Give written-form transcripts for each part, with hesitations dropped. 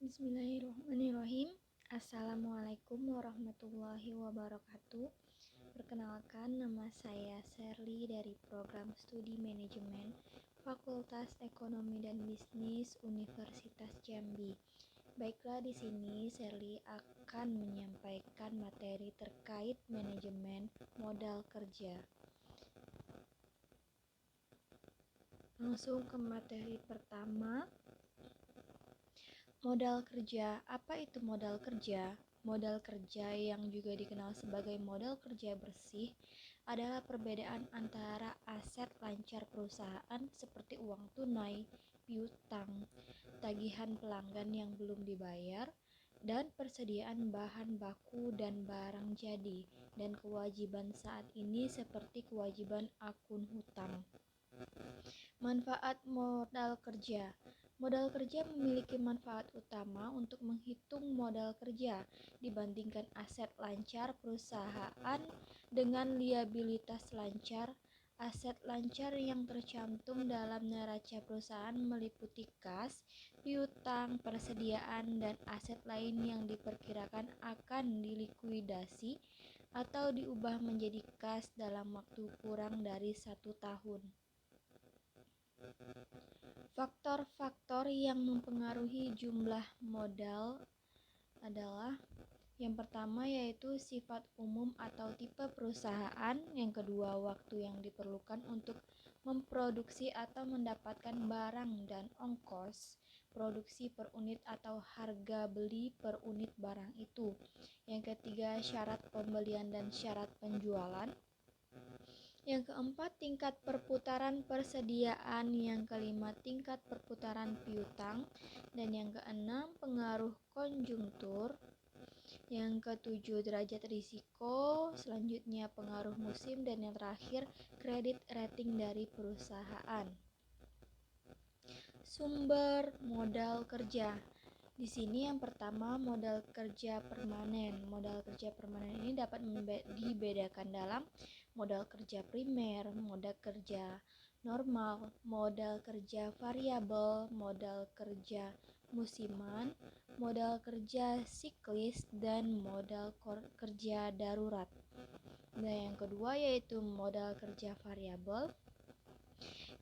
Bismillahirrahmanirrahim. Assalamualaikum warahmatullahi wabarakatuh. Perkenalkan, nama saya Sherly dari Program Studi Manajemen Fakultas Ekonomi dan Bisnis Universitas Jambi. Baiklah, di sini Sherly akan menyampaikan materi terkait manajemen modal kerja. Langsung ke materi pertama. Modal kerja. Apa itu modal kerja? Modal kerja yang juga dikenal sebagai modal kerja bersih adalah perbedaan antara aset lancar perusahaan seperti uang tunai, piutang, tagihan pelanggan yang belum dibayar, dan persediaan bahan baku dan barang jadi, dan kewajiban saat ini seperti kewajiban akun hutang. Manfaat modal kerja. Modal kerja memiliki manfaat utama untuk menghitung modal kerja dibandingkan aset lancar perusahaan dengan liabilitas lancar. Aset lancar yang tercantum dalam neraca perusahaan meliputi kas, piutang, persediaan, dan aset lain yang diperkirakan akan dilikuidasi atau diubah menjadi kas dalam waktu kurang dari 1 tahun. Faktor-faktor yang mempengaruhi jumlah modal adalah yang pertama yaitu sifat umum atau tipe perusahaan, yang kedua waktu yang diperlukan untuk memproduksi atau mendapatkan barang dan ongkos produksi per unit atau harga beli per unit barang itu, yang ketiga syarat pembelian dan syarat penjualan, yang keempat tingkat perputaran persediaan, yang kelima tingkat perputaran piutang, dan yang keenam pengaruh konjungtur, yang ketujuh derajat risiko, selanjutnya pengaruh musim, dan yang terakhir kredit rating dari perusahaan. Sumber modal kerja. Di sini yang pertama modal kerja permanen. Modal kerja permanen ini dapat dibedakan dalam modal kerja primer, modal kerja normal, modal kerja variabel, modal kerja musiman, modal kerja siklis, dan modal kerja darurat. Nah, yang kedua yaitu modal kerja variabel,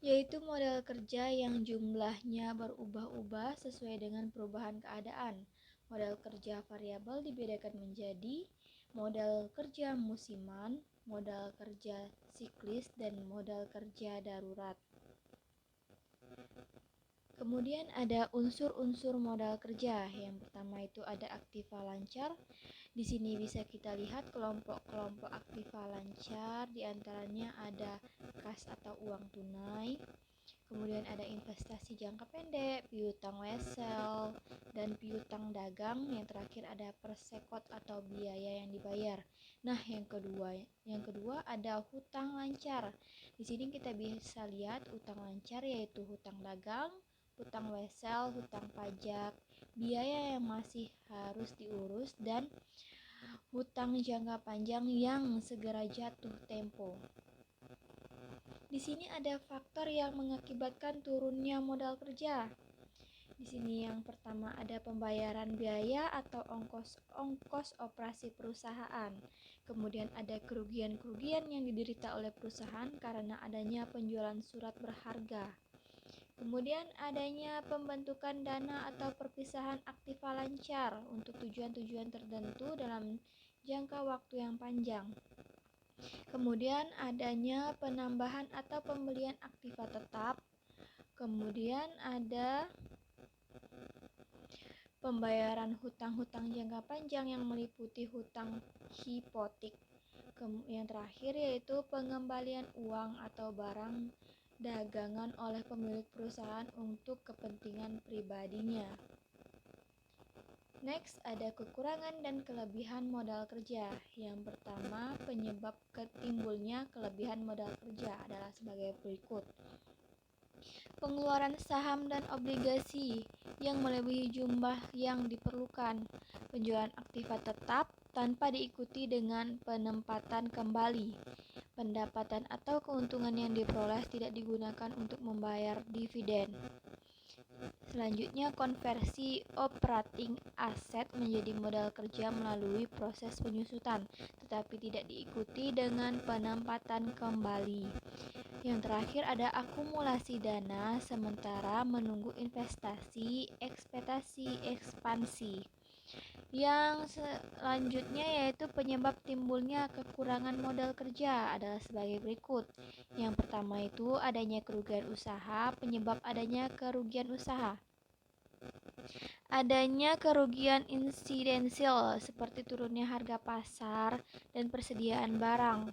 yaitu modal kerja yang jumlahnya berubah-ubah sesuai dengan perubahan keadaan. Modal kerja variabel dibedakan menjadi modal kerja musiman, modal kerja siklis, dan modal kerja darurat. Kemudian ada unsur-unsur modal kerja. Yang pertama itu ada aktiva lancar. Di sini bisa kita lihat kelompok-kelompok aktiva lancar, diantaranya ada kas atau uang tunai, kemudian ada investasi jangka pendek, piutang wesel, dan piutang dagang. Yang terakhir ada persekot atau biaya yang dibayar. Nah, yang kedua ada hutang lancar. Di sini kita bisa lihat hutang lancar yaitu hutang dagang, hutang wesel, hutang pajak, biaya yang masih harus diurus, dan hutang jangka panjang yang segera jatuh tempo. Di sini ada faktor yang mengakibatkan turunnya modal kerja. Di sini yang pertama ada pembayaran biaya atau ongkos operasi perusahaan. Kemudian ada kerugian-kerugian yang diderita oleh perusahaan karena adanya penjualan surat berharga. Kemudian adanya pembentukan dana atau perpisahan aktiva lancar untuk tujuan-tujuan tertentu dalam jangka waktu yang panjang. Kemudian adanya penambahan atau pembelian aktiva tetap. Kemudian ada pembayaran hutang-hutang jangka panjang yang meliputi hutang hipotek. Yang terakhir yaitu pengembalian uang atau barang dagangan oleh pemilik perusahaan untuk kepentingan pribadinya. Next, ada kekurangan dan kelebihan modal kerja. Yang pertama, penyebab timbulnya kelebihan modal kerja adalah sebagai berikut. Pengeluaran saham dan obligasi yang melebihi jumlah yang diperlukan. Penjualan aktiva tetap tanpa diikuti dengan penempatan kembali. Pendapatan atau keuntungan yang diperoleh tidak digunakan untuk membayar dividen. Selanjutnya, konversi operating asset menjadi modal kerja melalui proses penyusutan, tetapi tidak diikuti dengan penempatan kembali. Yang terakhir ada akumulasi dana sementara menunggu investasi, ekspektasi, ekspansi. Yang selanjutnya yaitu penyebab timbulnya kekurangan modal kerja adalah sebagai berikut. Yang pertama itu adanya kerugian usaha. Penyebab adanya kerugian usaha: adanya kerugian insidensial seperti turunnya harga pasar dan persediaan barang,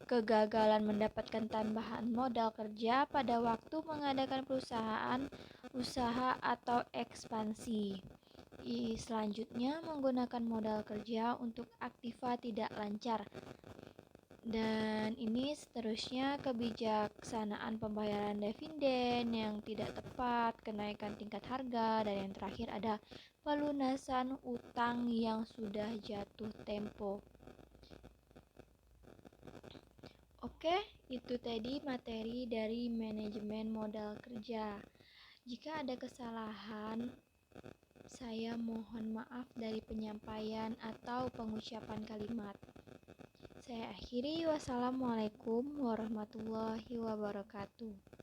kegagalan mendapatkan tambahan modal kerja pada waktu mengadakan perusahaan, usaha atau ekspansi. Selanjutnya, menggunakan modal kerja untuk aktiva tidak lancar. Dan ini seterusnya kebijaksanaan pembayaran dividen yang tidak tepat, kenaikan tingkat harga, dan yang terakhir ada pelunasan utang yang sudah jatuh tempo. Oke, itu tadi materi dari manajemen modal kerja. Jika ada kesalahan, saya mohon maaf dari penyampaian atau pengucapan kalimat. Saya akhiri, wassalamualaikum warahmatullahi wabarakatuh.